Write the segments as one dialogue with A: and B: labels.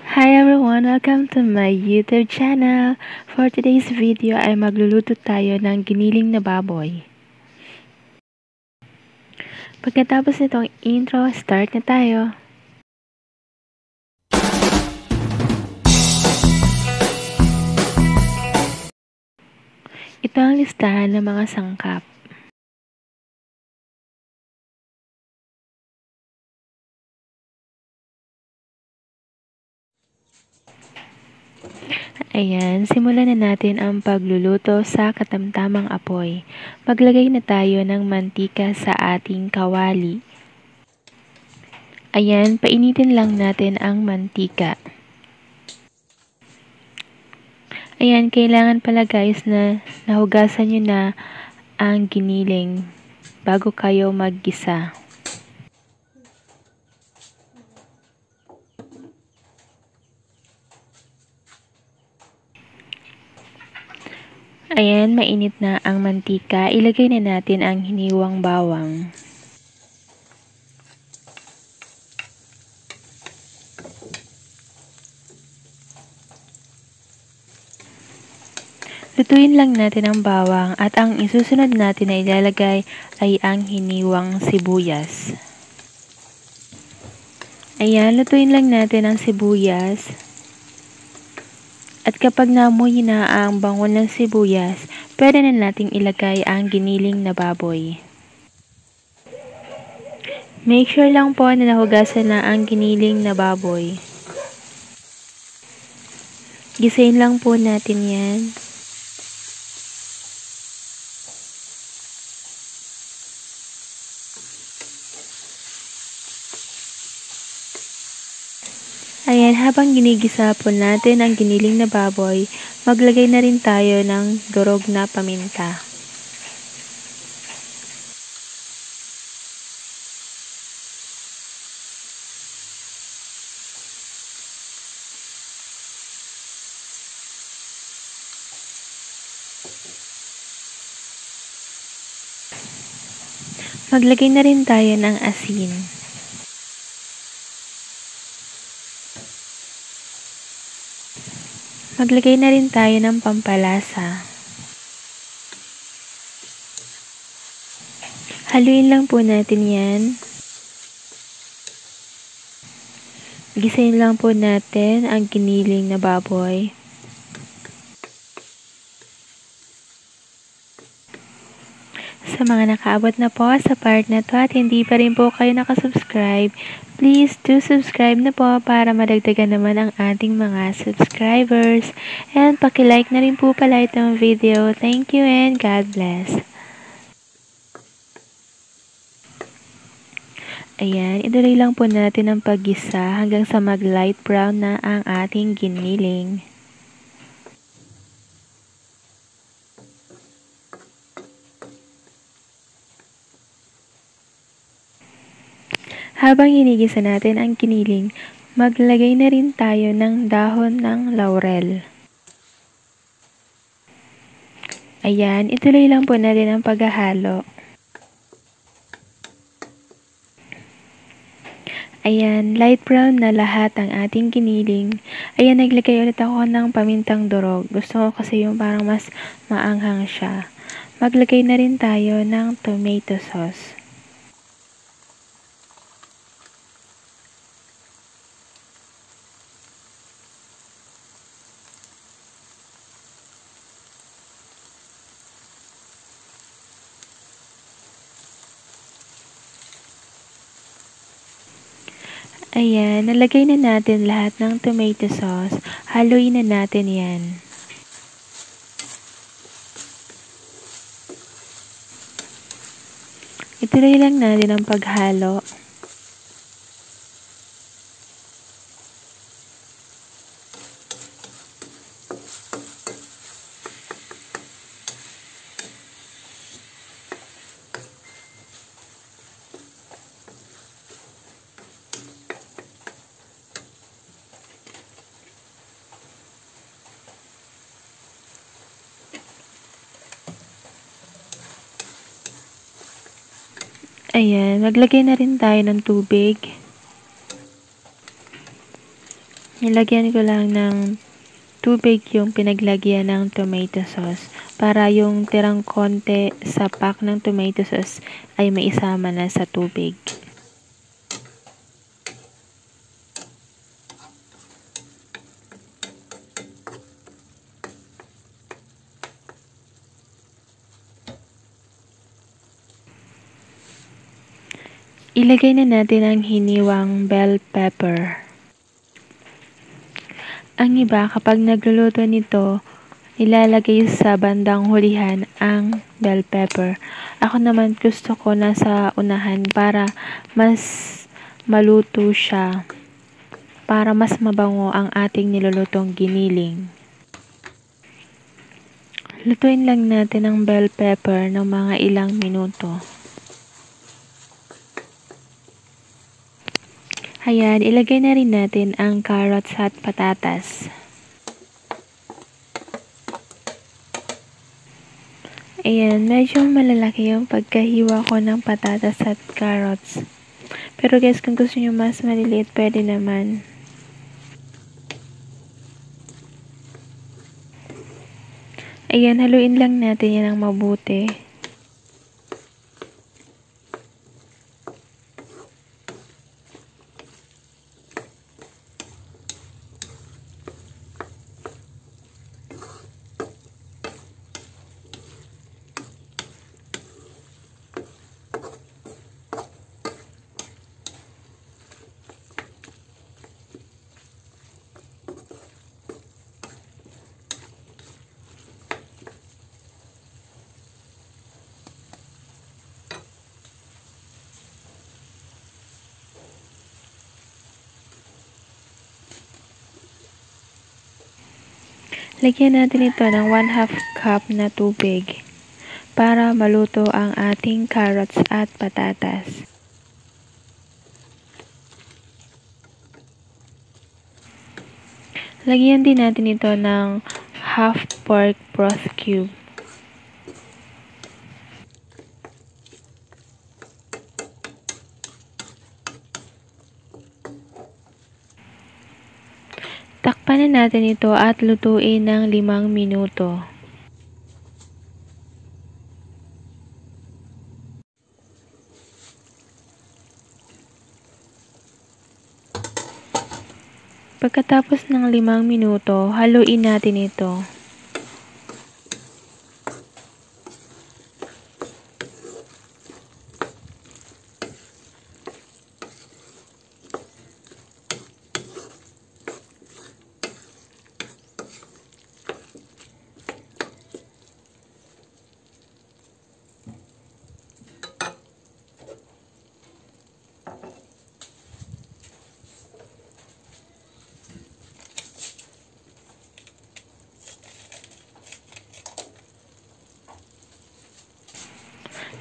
A: Hi everyone! Welcome to my YouTube channel. For today's video ay magluluto tayo ng giniling na baboy. Pagkatapos nitong intro, start na tayo. Ito ang listahan ng mga sangkap. Ayan, simulan na natin ang pagluluto sa katamtamang apoy. Maglagay na tayo ng mantika sa ating kawali. Ayan, painitin lang natin ang mantika. Ayan, kailangan pala guys na nahugasan nyo na ang giniling bago kayo maggisa. Ayan, mainit na ang mantika. Ilagay na natin ang hiniwang bawang. Lutuin lang natin ang bawang at ang isusunod natin na ilalagay ay ang hiniwang sibuyas. Ayan, lutuin lang natin ang sibuyas. At kapag naamoy na ang bango ng sibuyas, pwede na nating ilagay ang giniling na baboy. Make sure lang po na nahugasan na ang giniling na baboy. Gisayin lang po natin yan. Ayan, habang ginigisa po natin ang giniling na baboy, maglagay na rin tayo ng durog na paminta. Maglagay na rin tayo ng asin. Maglagay na rin tayo ng pampalasa. Haluin lang po natin yan. Gisayin lang po natin ang giniling na baboy. Sa mga nakaabot na po sa part na to at hindi pa rin po kayo nakasubscribe, please do subscribe na po para madagdagan naman ang ating mga subscribers. And paki-like na rin po pala itong video. Thank you and God bless. Ayan, ituloy lang po natin ang paggisa hanggang sa mag-light brown na ang ating giniling. Habang hinigisa natin ang giniling, maglagay na rin tayo ng dahon ng laurel. Ayan, ituloy lang po natin ang paghahalo. Ayan, light brown na lahat ang ating giniling. Ayan, naglagay ulit ako ng pamintang durog. Gusto ko kasi yung parang mas maanghang siya. Maglagay na rin tayo ng tomato sauce. Ayan, nalagay na natin lahat ng tomato sauce. Haluin na natin yan. Ituloy lang natin ang paghalo. Ayan, maglagay na rin tayo ng tubig. Nilagyan ko lang ng tubig yung pinaglagyan ng tomato sauce para yung tirang konti sa pack ng tomato sauce ay maisama na sa tubig. Ilagay na natin ang hiniwang bell pepper. Ang iba kapag nagluluto nito, ilalagay sa bandang hulihan ang bell pepper. Ako naman gusto ko nasa unahan para mas maluto siya, para mas mabango ang ating nilulutong giniling. Lutuin lang natin ang bell pepper ng mga ilang minuto. Ayan, ilagay na rin natin ang carrots at patatas. Ayan, medyo malalaki yung pagkahiwa ko ng patatas at carrots. Pero guys, kung gusto nyo mas maliliit, pwede naman. Ayan, haluin lang natin yan ng mabuti. Lagyan natin ito ng 1/2 cup na tubig para maluto ang ating carrots at patatas. Lagyan din natin ito ng half pork broth cube. Takpan na natin ito at lutuin ng 5 minuto. Pagkatapos ng 5 minuto, haluin natin ito.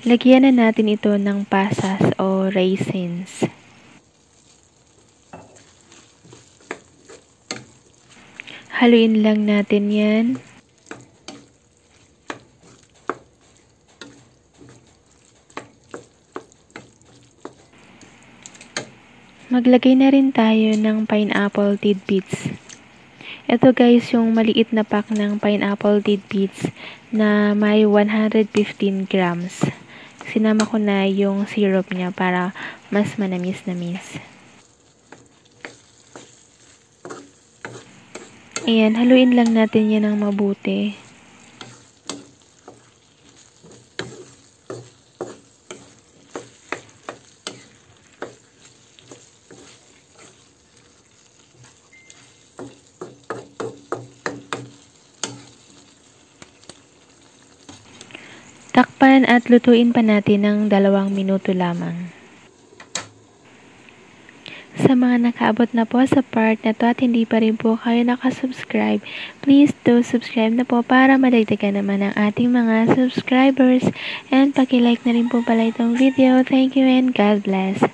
A: Lagyan na natin ito ng pasas o raisins. Haluin lang natin yan. Maglagay na rin tayo ng pineapple tidbits. Ito guys, yung maliit na pack ng pineapple tidbits na may 115 grams. Sinama ko na yung syrup niya para mas manamis-namis. Ayan, haluin lang natin yan ng mabuti. Takpan at lutuin pa natin ng 2 minuto lamang. Sa mga nakaabot na po sa part na to at hindi pa rin po kayo nakasubscribe, please do subscribe na po para madagdagan naman ang ating mga subscribers. And paki-like na rin po pala itong video. Thank you and God bless.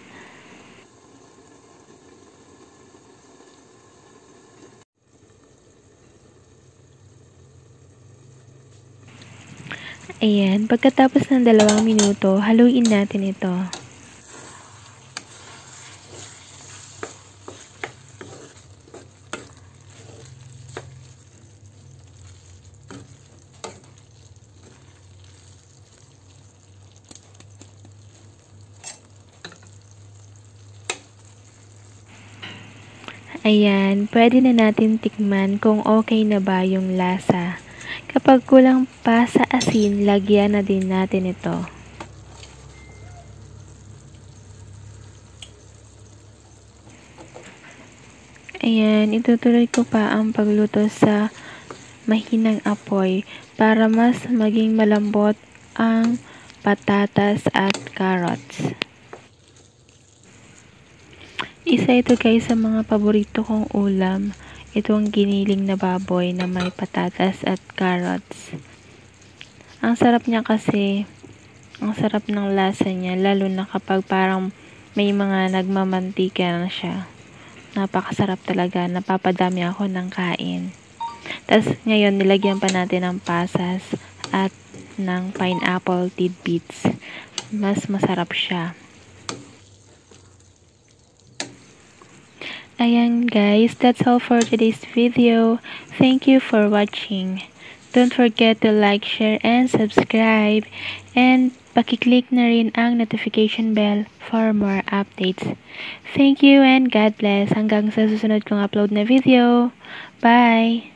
A: Ayan, pagkatapos ng 2 minuto, haluin natin ito. Ayan, pwede na natin tikman kung okay na ba yung lasa. Kapag kulang pa sa asin, lagyan na din natin ito. Ayan, itutuloy ko pa ang pagluto sa mahinang apoy para mas maging malambot ang patatas at carrots. Isa ito guys sa mga paborito kong ulam, itong giniling na baboy na may patatas at carrots. Ang sarap niya kasi, ang sarap ng lasa niya, lalo na kapag parang may mga nagmamantika na siya. Napakasarap talaga, napapadami ako ng kain. Tapos ngayon nilagyan pa natin ng pasas at ng pineapple tidbits. Mas masarap siya. Ayan guys, that's all for today's video. Thank you for watching. Don't forget to like, share, and subscribe. And paki-click na rin ang notification bell for more updates. Thank you and God bless. Hanggang sa susunod kong upload na video. Bye!